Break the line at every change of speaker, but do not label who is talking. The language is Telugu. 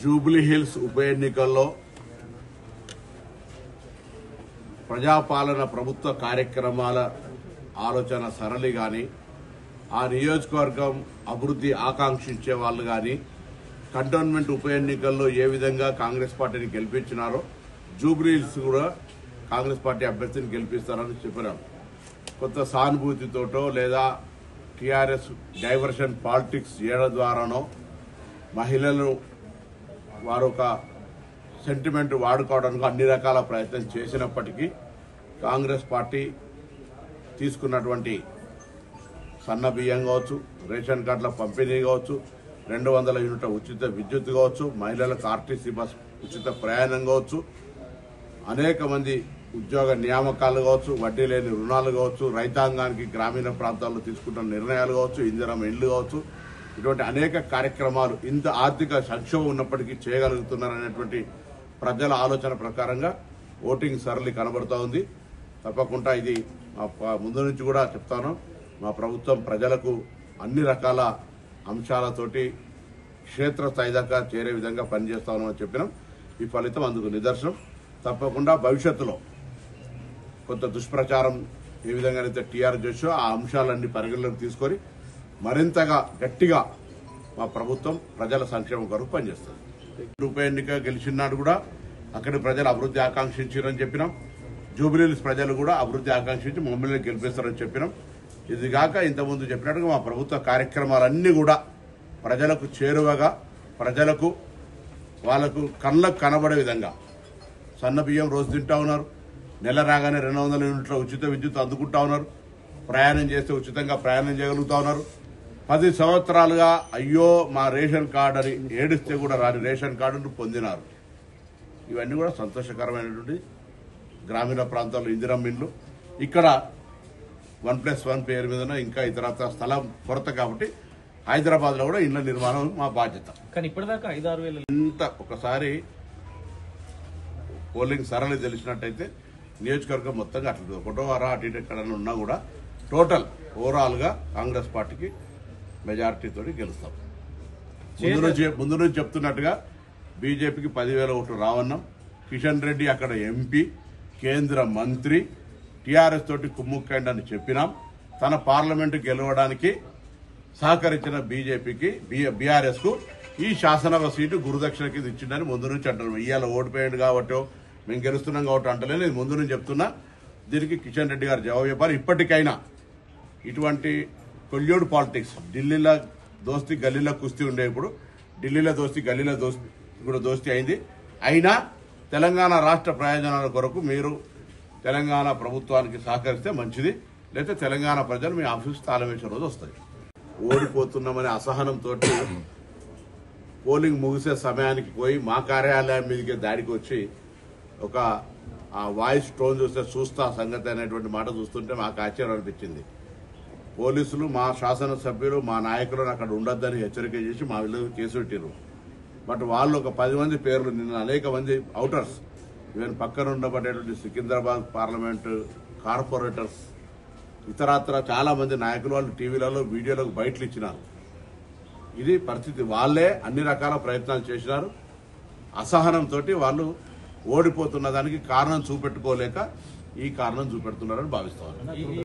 జూబ్లీ హిల్స్ ఉప ఎన్నికల్లో ప్రజాపాలన ప్రభుత్వ కార్యక్రమాల ఆలోచన సరళి గాని ఆ నియోజకవర్గం అభివృద్ధి ఆకాంక్షించే వాళ్ళు గాని కంటోన్మెంట్ ఉప ఎన్నికల్లో ఏ విధంగా కాంగ్రెస్ పార్టీని గెలిపించినారో జూబ్లీ హిల్స్ కూడా కాంగ్రెస్ పార్టీ అభ్యర్థిని గెలిపిస్తారని చెప్పారు. కొంత సానుభూతితోటో లేదా టీఆర్ఎస్ డైవర్షన్ పాలిటిక్స్ చేయడం ద్వారానో మహిళలు వారు ఒక సెంటిమెంట్ వాడుకోవడానికి అన్ని రకాల ప్రయత్నం చేసినప్పటికీ కాంగ్రెస్ పార్టీ తీసుకున్నటువంటి సన్న బియ్యం కావచ్చు, రేషన్ కార్డుల పంపిణీ కావచ్చు, 200 యూనిట్ల ఉచిత విద్యుత్ కావచ్చు, మహిళలకు ఆర్టీసీ బస్ ఉచిత ప్రయాణం కావచ్చు, అనేక మంది ఉద్యోగ నియామకాలు కావచ్చు, వడ్డీ లేని రుణాలు కావచ్చు, రైతాంగానికి గ్రామీణ ప్రాంతాల్లో తీసుకుంటున్న నిర్ణయాలు కావచ్చు, ఇందిరమ్మ ఇళ్లు కావచ్చు, ఇటువంటి అనేక కార్యక్రమాలు ఇంత ఆర్థిక సంక్షోభం ఉన్నప్పటికీ చేయగలుగుతున్నారనేటువంటి ప్రజల ఆలోచన ప్రకారంగా ఓటింగ్ సరళి కనబడుతూ ఉంది. తప్పకుండా ఇది ముందు నుంచి కూడా చెప్తాను, మా ప్రభుత్వం ప్రజలకు అన్ని రకాల అంశాలతోటి క్షేత్రస్థాయి దాకా చేరే విధంగా పనిచేస్తామని చెప్పినాం. ఈ ఫలితం అందుకు నిదర్శనం. తప్పకుండా భవిష్యత్తులో కొంత దుష్ప్రచారం ఏ విధంగానైతే టీఆర్ చేసో ఆ అంశాలన్నీ పరిగణలోకి తీసుకొని మరింతగా గట్టిగా మా ప్రభుత్వం ప్రజల సంక్షేమం కొరకు పనిచేస్తుంది. ఉప ఎన్నిక గెలిచినాడు కూడా అక్కడి ప్రజలు అభివృద్ధి ఆకాంక్షించారని చెప్పినాం. జూబ్లీహిల్స్ ప్రజలు కూడా అభివృద్ధి ఆకాంక్షించి మమ్మల్ని గెలిపిస్తారని చెప్పినాం. ఇది కాక ఇంతకుముందు చెప్పినట్టుగా మా ప్రభుత్వ కార్యక్రమాలన్నీ కూడా ప్రజలకు చేరువగా, ప్రజలకు వాళ్లకు కళ్ళకు కనబడే విధంగా సన్న బియ్యం రోజు తింటా ఉన్నారు, నెల రాగానే 200 యూనిట్ల ఉచిత విద్యుత్ అందుకుంటా ఉన్నారు, ప్రయాణం చేస్తే ఉచితంగా ప్రయాణం చేయగలుగుతా ఉన్నారు. 10 సంవత్సరాలుగా అయ్యో మా రేషన్ కార్డు అని ఏడిస్తే కూడా రాని రేషన్ కార్డును పొందినారు. ఇవన్నీ కూడా సంతోషకరమైనటువంటి గ్రామీణ ప్రాంతాల్లో ఇందిరమ్మ ఇళ్లు. ఇక్కడ 1+1 పేరు మీద ఇంకా ఇతరత్ర స్థలం కొరత కాబట్టి హైదరాబాద్ లో కూడా ఇళ్ల నిర్మాణం మా బాధ్యత.
కానీ ఇప్పటిదాకా 5-6 వేల
ఇంత ఒకసారి పోలింగ్ సరళి తెలిసినట్టయితే నియోజకవర్గం మొత్తంగా అట్లా ఒకటో వారా అటు ఇటు ఎక్కడన్నా ఉన్నా కూడా టోటల్ ఓవరాల్ గా కాంగ్రెస్ పార్టీకి మెజారిటీతో గెలుస్తాం. ముందు నుంచి చెప్తున్నట్టుగా బీజేపీకి 10,000 ఓట్లు రావన్నాం. కిషన్ రెడ్డి అక్కడ ఎంపీ, కేంద్ర మంత్రి, టీఆర్ఎస్ తోటి కుమ్ముక్కైండి అని చెప్పినాం. తన పార్లమెంటు గెలవడానికి సహకరించిన బీజేపీకి బీఆర్ఎస్ కు ఈ శాసనసభ సీటు గురుదక్షిణ కింద ఇచ్చిందని ముందు నుంచి అంటున్నాం. ఇవాళ ఓడిపోయాడు కాబట్టి మేము గెలుస్తున్నాం కాబట్టి అంటలేదు, ఇది ముందు నుంచి చెప్తున్నా. దీనికి కిషన్ రెడ్డి గారు జవాబు చెప్పారు. ఇప్పటికైనా ఇటువంటి కొల్యోడు పాలిటిక్స్, ఢిల్లీలో దోస్తీ గల్లీలో కుస్తీ ఉండే, ఇప్పుడు ఢిల్లీలో దోస్తీ గల్లీలో దోస్తీ కూడా దోస్తీ అయింది. అయినా తెలంగాణ రాష్ట్ర ప్రయోజనాల కొరకు మీరు తెలంగాణ ప్రభుత్వానికి సహకరిస్తే మంచిది, లేకపోతే తెలంగాణ ప్రజలు మీ ఆఫీస్ తాళం వేసే రోజు వస్తాయి. ఓడిపోతున్నామనే అసహనంతో పోలింగ్ ముగిసే సమయానికి పోయి మా కార్యాలయం మీదకి దాడికి వచ్చి ఒక ఆ వాయిస్ టోన్ చూస్తా సంగతి అనేటువంటి మాట చూస్తుంటే మాకు ఆశ్చర్యం అనిపించింది. పోలీసులు మా శాసనసభ్యులు మా నాయకులను అక్కడ ఉండొద్దని హెచ్చరిక చేసి మా వీళ్ళు కేసు పెట్టారు. బట్ వాళ్ళు ఒక 10 మంది పేర్లు, నిన్న అనేక మంది అవుటర్స్, ఈవెన్ పక్కన ఉండబడేటువంటి సికింద్రాబాద్ పార్లమెంటు కార్పొరేటర్స్, ఇతరత్ర చాలా మంది నాయకులు వాళ్ళు టీవీలలో వీడియోలకు బయటలు ఇచ్చినారు. ఇది పరిస్థితి. వాళ్లే అన్ని రకాల ప్రయత్నాలు చేసినారు. అసహనంతో వాళ్ళు ఓడిపోతున్న దానికి కారణం చూపెట్టుకోలేక ఈ కారణం చూపెడుతున్నారని భావిస్తాను.